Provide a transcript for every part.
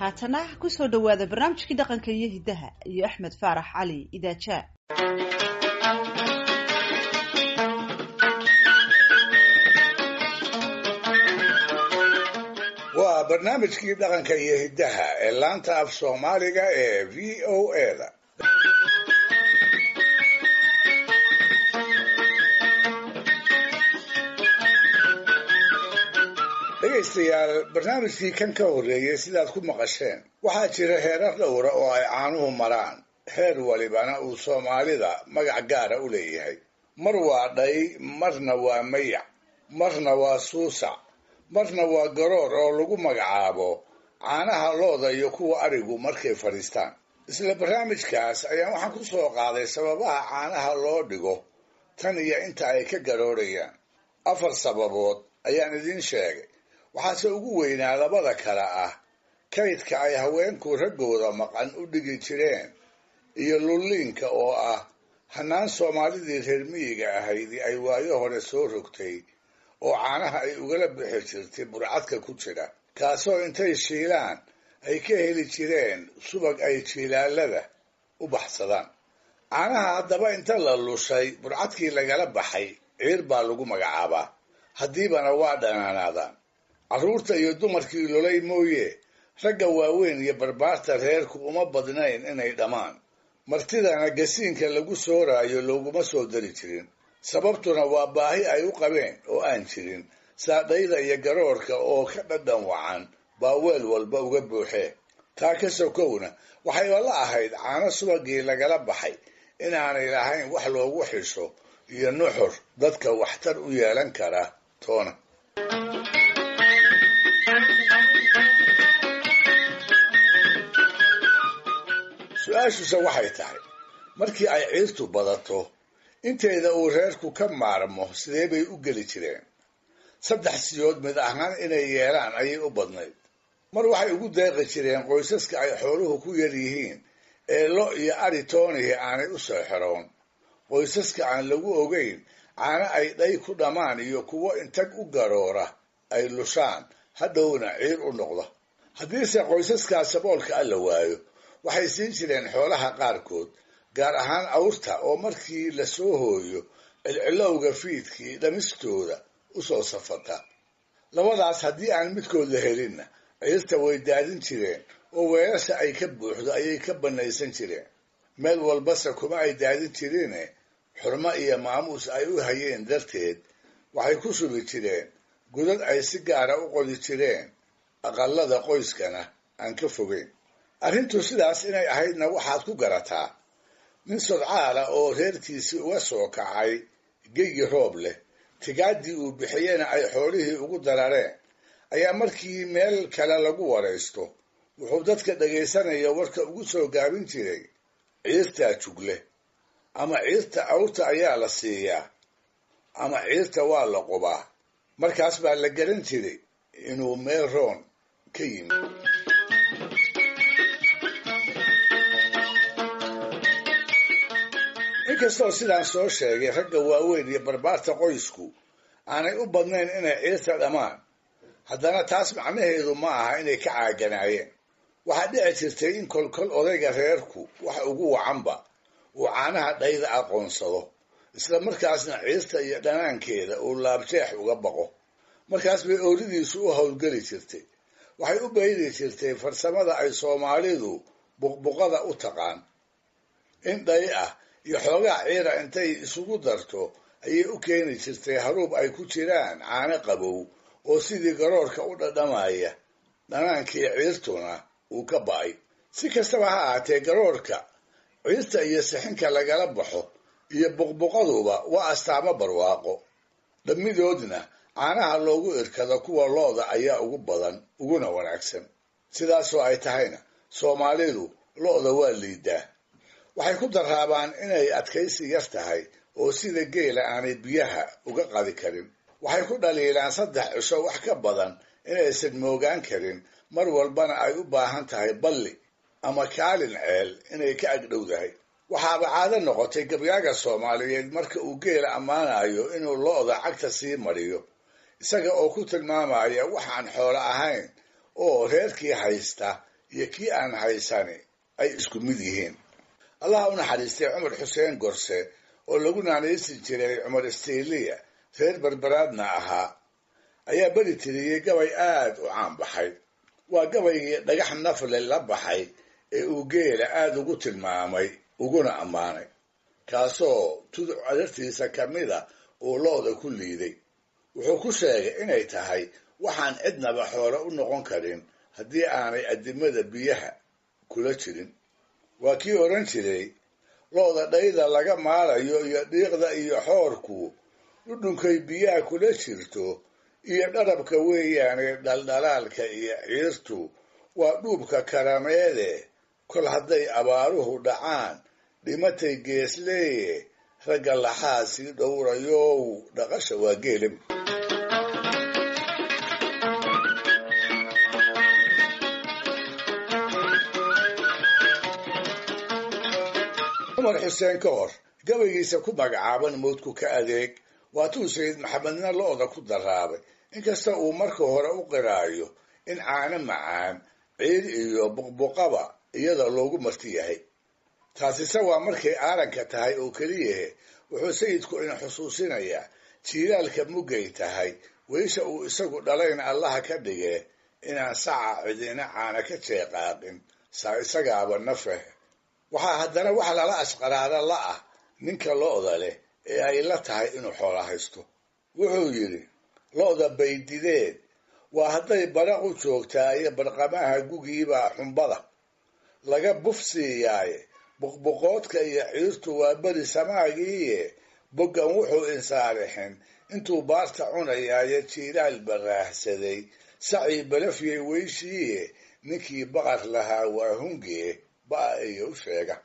haatana ku soo dhawaada barnaamijkii dhaqanka iyo hidaha iyo Axmed Faarax Cali Idaaja. waa barnaamijkii dhaqanka iyo hidaha ee laanta af Soomaaliga ee VOA-da. dhegaystayaal, barnaamijkii kan ka horreeyey sidaad ku maqasheen waxaa jira heerar dhowra oo ay caanuhu maraan, heer walibana uu Soomaalida magac gaara u leeyahay. mar waa dhay, marna waa mayac, marna waa suusac, marna waa garoor oo lagu magacaabo caanaha looda iyo kuwa arigu markay fadhiistaan. isla barnaamijkaas ayaan waxaan ku soo qaaday sababaha caanaha loo dhigo tan iyo inta ay ka garoorayaan. 4 sababood ayaan idiin sheegay, waxaase ugu weynaa labada kale ah kaydka ay haweenku raggooda maqan u dhigi jireen iyo lulliinka oo ah hannaan Soomaalidii reer miyiga ahaydii ay waayo hore soo rogtay oo caanaha ay ugala bixi jirtay burcadka ku jira, kaasoo intay shiilaan ay ka heli jireen subag ay jiilaalada u baxsadaan. caanaha haddaba inta la lushay burcadkii lagala baxay ciir baa lagu magacaabaa, haddiibana waa dhanaanaadaan. carruurta iyo dumarkii lolay mooye ragga waaweyn iyo barbaarta reerku uma badnayn inay dhammaan. martidana gasiinka lagu sooraayo looguma soo dari jirin, sababtuna waa baahi ay u qabeen oo aan jirin. saadhayda iyo garoorka oo ka dhadhan wacan baa weel walba uga buuxee. taa ka sokowna waxayba la ahayd caano subagii lagala baxay inaanay lahayn wax loogu xisho iyo nuxur dadka waxtar u yeelan kara toona. su-aashuse waxay tahay, markii ay ciirtu badato inteeda uu reerku ka maarmo sidee bay u geli jireen? 3 siyood mid ahaan inay yeelaan ayay u badnayd. mar waxay ugu deeqi jireen qoysaska ay xooluhu ku yar yihiin ee lo iyo ari toonihii aanay u soo xeroon. qoysaska aan lagu ogeyn caano ay dhay ku dhammaan iyo kuwo intag u garoora ay lushaan hadhowna ciir u noqda. haddiise qoysaskaas saboolka alla waayo waxay siin jireen xoolaha qaarkood, gaar ahaan awrta oo markii la soo hooyo cilcilowga fiidkii dhamistooda u soo safata. labadaas haddii aan midkood la helinna ciirta way daadin jireen oo weelasha ay ka buuxdo ayay ka bannaysan jireen. meel walbase kuma ay daadin jirine xurmo iyo maamuus ay u hayeen darteed waxay ku sugi jireen godad ay si gaara u qodi jireen, aqallada qoyskana aan ka fogeyn. arrintu sidaas inay ahaydna waxaad ku garataa nin sodcaala oo reerkiisii uga soo kacay geyi roob leh, tigaaddii uu bixiyena ay xoolihii ugu darareen, ayaa markii meel kale lagu waraysto wuxuu dadka dhagaysanaya warka ugu soo gaabin jiray, ciirtaa jugle, ama ciirta awrta ayaa la siiyaa, ama ciirta waa la qubaa. markaas baa la garan jiray inuu meel roon ka yimid. inkastoo sidaan soo sheegay ragga waaweyn iyo barbaarta qoysku aanay u badnayn inay ciirta dhammaan, haddana taas macnaheedu ma aha inay ka caaganaayeen. waxaa dhici jirtay in kolkol odayga reerku wax ugu wacanba uu caanaha dhayda aqoonsado, isla markaasna ciirta iyo dhanaankeeda uu laabjeex uga baqo. markaas bay ooridiisu u howlgeli jirtay. waxay u bayri jirtay farsamada ay Soomaalidu buqbuqada u taqaan. in dhay ah iyo xoogaa ciira intay isugu darto ayay u keeni jirtay haruub ay ku jiraan caano qabow oo sidii garoorka u dhadhamaya, dhanaankii ciirtuna uu ka ba'ay. si kastaba ha ahaatee, garoorka, ciirta iyo sixinka lagala baxo iyo buqbuqaduba waa astaamo barwaaqo. dhammidoodna caanaha loogu irkado kuwa looda ayaa ugu badan uguna wanaagsan. sidaasoo ay tahayna Soomaalidu looda waa liidaa. waxay ku daraabaan inay adkaysi yar tahay oo sida geela aanay biyaha uga qadi karin. waxay ku dhaliilaan 3 cisho wax ka badan inaysan moogaan karin, mar walbana ay u baahan tahay balli ama kaalin ceel inay ka agdhowdahay. waxaaba caado noqotay gabyaaga Soomaaliyeed marka uu geela ammaanayo inuu looda cagta sii mariyo, isaga oo ku tilmaamaya waxaan xoolo ahayn oo reerkii haysta iyo kii aan haysani ay isku mid yihiin. allaha u naxariistay cumar xuseen gorse oo lagu naanaysi jiray cumar istiiliya reer berberaadna ahaa ayaa beri tiriyey gabay aad u caan baxay. waa gabaygii dhagax nafle la baxay ee uu geela aad ugu tilmaamay uguna ammaanay, kaasoo tuduc adartiisa ka mida uu looda ku liiday. wuxuu ku sheegay inay tahay waxaan cidnaba xoolo u noqon karin haddii aanay addimada biyaha kula jirin. waa kii odhan jiray looda dhayda laga maalayo iyo dhiiqda iyo xoorku dhudhunkay biyaha kula jirto iyo dharabka weeyaane dhaldhalaalka iyo ciirtu waa dhuubka karameede kol hadday abaaruhu dhacaan dhimatay geesleeye ragga laxaasii dhowrayow dhaqasha waa geelim. cumar xuseen ka hor gabaygiisa ku magacaaban mawdku ka adeeg waatuu sayid maxamedna looda ku daraabay, inkasta uu marka hore u qiraayo in caano macaan ciid iyo buqbuqaba iyada loogu marti yahay. taasise waa markay aaranka tahay oo keliyahe wuxuu sayidku ina xusuusinayaa jiilaalka muggay tahay weysha uu isagu dhalayna allaha ka dhigee inaan saca cidina caana ka jeeqaaqin saa isagaaba nafeh. waxaa haddana wax lala ashqaraara la ah ninka lo'da leh ee ay la tahay inuu xoola haysto. wuxuu yidhi lo'da baydideed waa hadday baraq u joogtaaye barqamaha gugiibaa xumbada laga buf siiyaaye buqbuqoodka iyo ciirtu waa beri samaagiiye boggan wuxuu insaarixin intuu baarta cunayaaye jiilaal baraahsaday sacii balafyay weyshiiye ninkii baqar lahaa waa hungee ba'a iyo u sheega.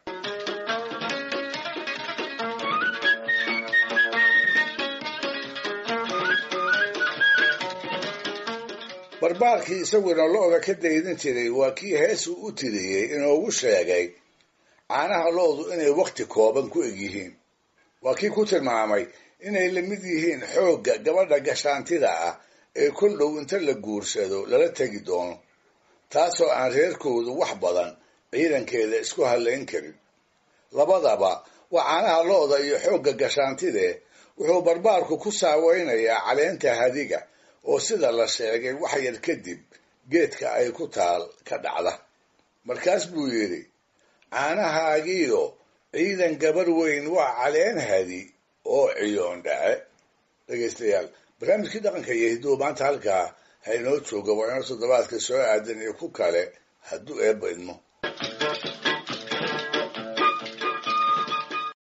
barbaarkii isaguna lo'da ka daydin jiray waa kii heesuu u tiriyey inoogu sheegay caanaha lo'du inay wakhti kooban ku eg yihiin. waa kii ku tilmaamay inay la mid yihiin xoogga gabadha gashaantida ah ee kol dhow inta la guursado lala tegi doono, taasoo aan reerkoodu wax badan ciidankeeda isku hallayn karin. labadaba waa caanaha lo'da iyo xoogga gashaantidee wuxuu barbaarku ku saaweynayaa caleenta hadiga oo sida la sheegay wax yar kadib geedka ay ku taal ka dhacda. markaas buu yidhi caanahaagiyo ciidan gabar weyn waa caleen hadi oo ciyoon dhace. dhegaystayaal, barnaamijkii dhaqanka iyo hidduu maanta halkaa ha inoo jooga. waa inoo toddobaadka soo aadan iyo ku kale hadduu eebba idmo.